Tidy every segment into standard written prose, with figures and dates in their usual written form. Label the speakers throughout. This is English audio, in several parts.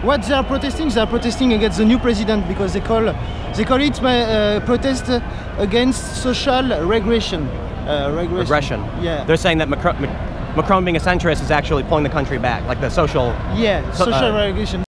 Speaker 1: what they are protesting? They are protesting against the new president because they call it protest against social regression.
Speaker 2: Regression.
Speaker 1: Yeah.
Speaker 2: They're saying that Macron being a centrist is actually pulling the country back, like the social.
Speaker 1: Yeah, social regression.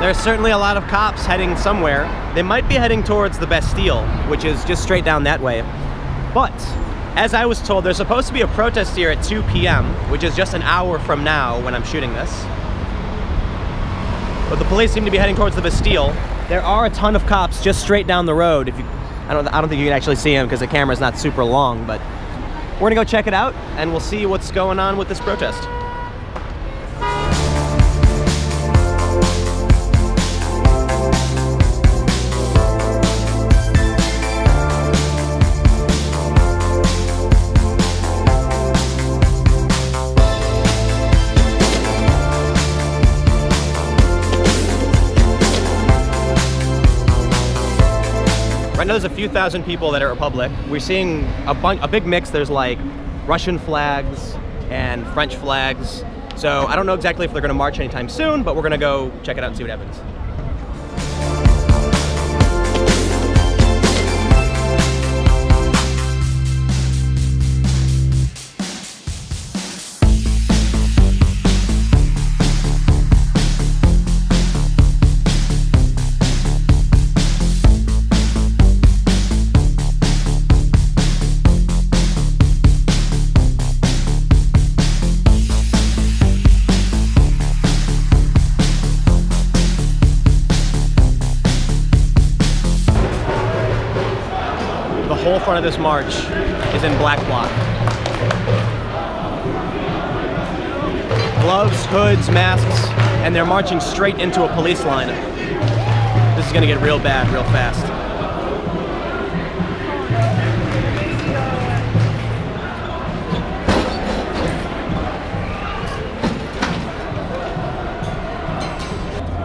Speaker 2: There's certainly a lot of cops heading somewhere. They might be heading towards the Bastille, which is just straight down that way. But, as I was told, there's supposed to be a protest here at 2 p.m., which is just an hour from now when I'm shooting this. But the police seem to be heading towards the Bastille. There are a ton of cops just straight down the road. I don't think you can actually see them because the camera's not super long, but we're gonna go check it out and we'll see what's going on with this protest. Right now there's a few thousand people that are at Republic. We're seeing a big mix. There's like Russian flags and French flags. So I don't know exactly if they're gonna march anytime soon, but we're gonna go check it out and see what happens. The whole front of this march is in black bloc. Gloves, hoods, masks, and they're marching straight into a police line. This is gonna get real bad real fast.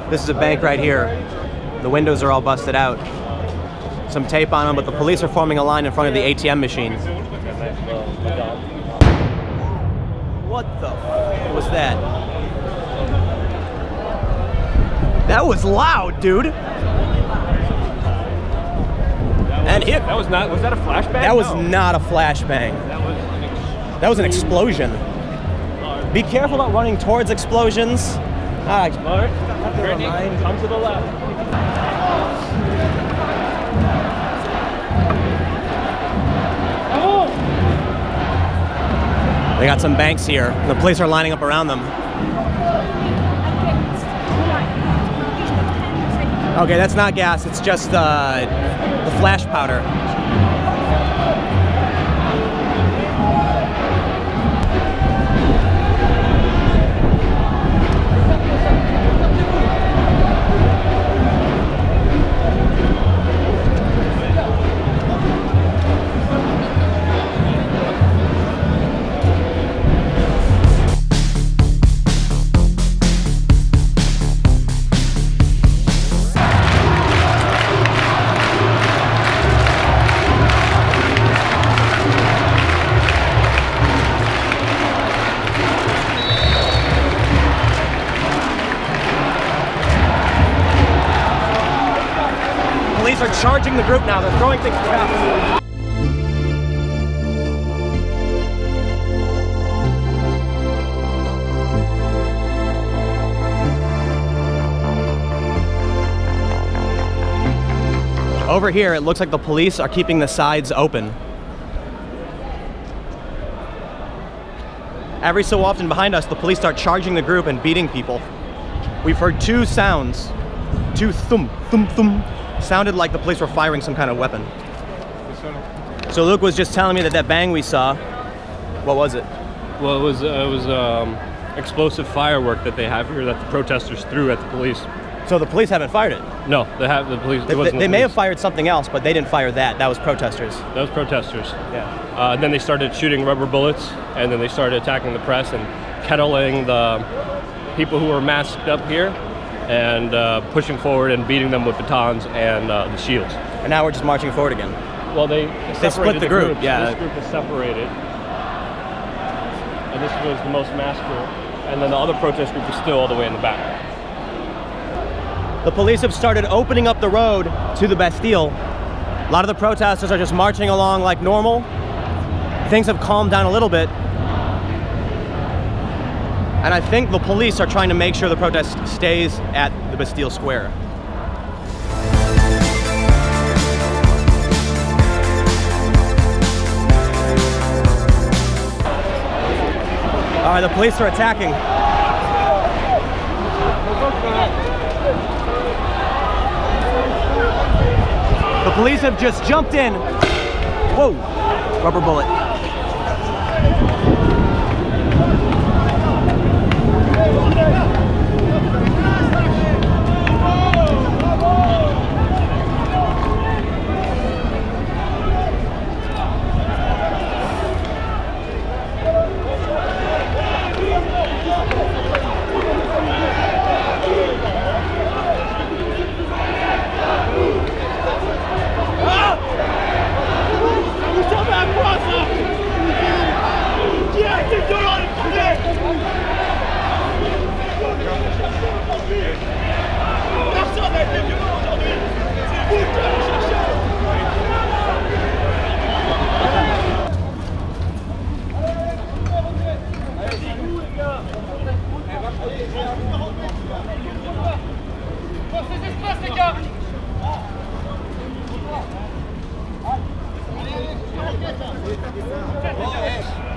Speaker 2: This is a bank right here. The windows are all busted out. Some tape on them, but the police are forming a line in front of the ATM machine. What the f was that? That was loud, dude. And it
Speaker 3: was that a flashbang?
Speaker 2: That was not a flashbang. That was an explosion. Be careful about running towards explosions.
Speaker 3: Come to the left.
Speaker 2: They got some banks here. The police are lining up around them. Okay, that's not gas. It's just the flash powder. Police are charging the group now. They're throwing things back. Over here, it looks like the police are keeping the sides open. Every so often behind us, the police start charging the group and beating people. We've heard two sounds, two thum, thum, thum, sounded like the police were firing some kind of weapon. So Luke was just telling me that bang we saw, what was it?
Speaker 4: Well, it was explosive firework that they have here that the protesters threw at the police.
Speaker 2: So the police haven't fired it?
Speaker 4: No, the police.
Speaker 2: They may have fired something else, but they didn't fire that. That was protesters.
Speaker 4: That was protesters.
Speaker 2: Yeah.
Speaker 4: And then they started shooting rubber bullets, and then they started attacking the press and kettling the people who were masked up here, and pushing forward and beating them with batons and the shields.
Speaker 2: And now we're just marching forward again.
Speaker 4: Well, they
Speaker 2: split the group. Yeah.
Speaker 4: This group is separated, and this was the most masked group, and then the other protest group is still all the way in the back.
Speaker 2: The police have started opening up the road to the Bastille. A lot of the protesters are just marching along like normal. Things have calmed down a little bit. And I think the police are trying to make sure the protest stays at the Bastille Square. All right, the police are attacking. The police have just jumped in. Whoa, rubber bullet.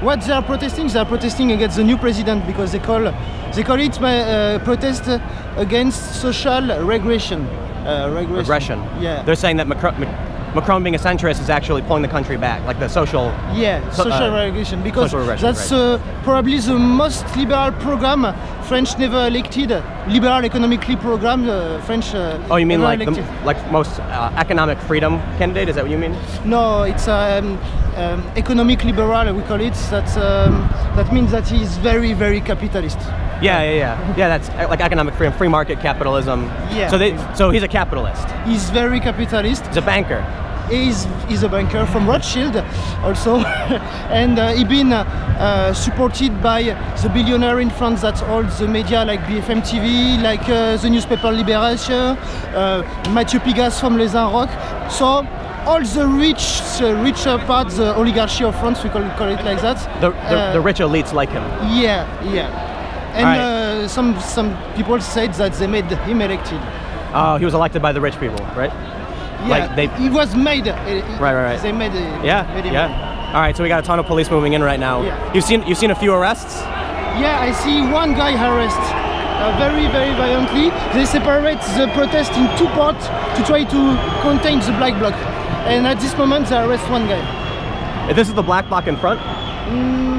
Speaker 1: What they are protesting against the new president because they call it protest against social regression.
Speaker 2: Regression.
Speaker 1: Yeah.
Speaker 2: They're saying that Macron being a centrist is actually pulling the country back, like the social...
Speaker 1: Yeah, social regression, because that's
Speaker 2: right.
Speaker 1: Probably the most liberal program French never elected. Liberal economically program French
Speaker 2: Oh, you mean like
Speaker 1: elected.
Speaker 2: most economic freedom candidate? Is that what you mean?
Speaker 1: No, it's economic liberal, we call it. That means that he's very, very capitalist.
Speaker 2: Yeah, that's like economic freedom, free market capitalism.
Speaker 1: Yeah.
Speaker 2: So he's a capitalist.
Speaker 1: He's very capitalist.
Speaker 2: He's a banker.
Speaker 1: He's a banker from Rothschild also, and he's been supported by the billionaire in France that holds the media like BFM TV, like the newspaper Libération, Mathieu Pigasse from Les Inrocks. So all the richer part, the oligarchy of France, we call it like that.
Speaker 2: The rich elites like him.
Speaker 1: Yeah. And some people said that they made him elected.
Speaker 2: Oh, he was elected by the rich people, right?
Speaker 1: Yeah,
Speaker 2: like
Speaker 1: he was made.
Speaker 2: Right.
Speaker 1: They made it.
Speaker 2: Yeah. All right, so we got a ton of police moving in right now.
Speaker 1: Yeah.
Speaker 2: You've seen a few arrests?
Speaker 1: Yeah, I see one guy arrested very, very violently. They separate the protest in two parts to try to contain the black bloc. And at this moment, they arrest one guy.
Speaker 2: This is the black bloc in front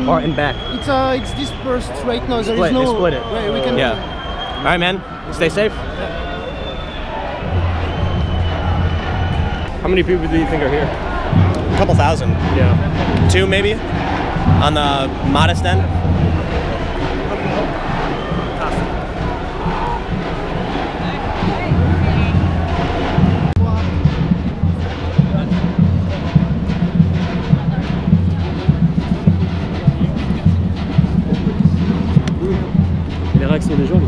Speaker 2: or in back?
Speaker 1: It's dispersed right now. There is no.
Speaker 2: They split it.
Speaker 1: Right, we can.
Speaker 2: Yeah. All right, man. Stay safe.
Speaker 4: How many people do you think are here?
Speaker 2: A couple thousand.
Speaker 4: Yeah.
Speaker 2: 2 maybe, on the modest end.
Speaker 4: Les réactions des gens.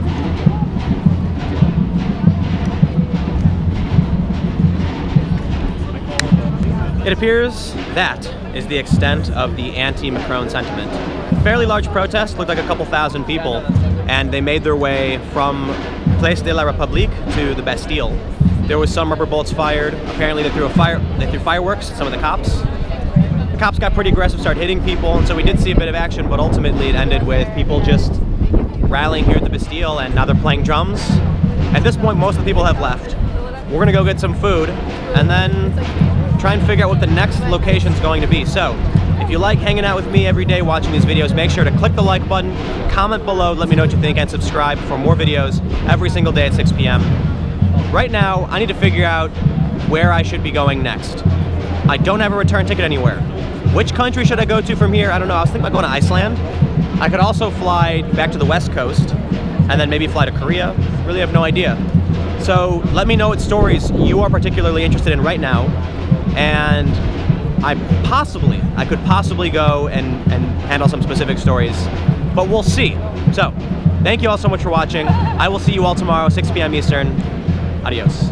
Speaker 2: It appears that is the extent of the anti-Macron sentiment. Fairly large protest, looked like a couple thousand people, and they made their way from Place de la République to the Bastille. There was some rubber bullets fired. Apparently they threw fireworks at some of the cops. The cops got pretty aggressive, started hitting people, and so we did see a bit of action, but ultimately it ended with people just rallying here at the Bastille, and now they're playing drums. At this point, most of the people have left. We're gonna go get some food, and then try and figure out what the next location's going to be. So, if you like hanging out with me every day watching these videos, make sure to click the like button, comment below, let me know what you think, and subscribe for more videos every single day at 6 p.m. Right now, I need to figure out where I should be going next. I don't have a return ticket anywhere. Which country should I go to from here? I don't know. I was thinking about going to Iceland. I could also fly back to the West Coast, and then maybe fly to Korea. Really have no idea. So let me know what stories you are particularly interested in right now, and I could possibly go and handle some specific stories, but we'll see. So, thank you all so much for watching. I will see you all tomorrow, 6 p.m. Eastern. Adios.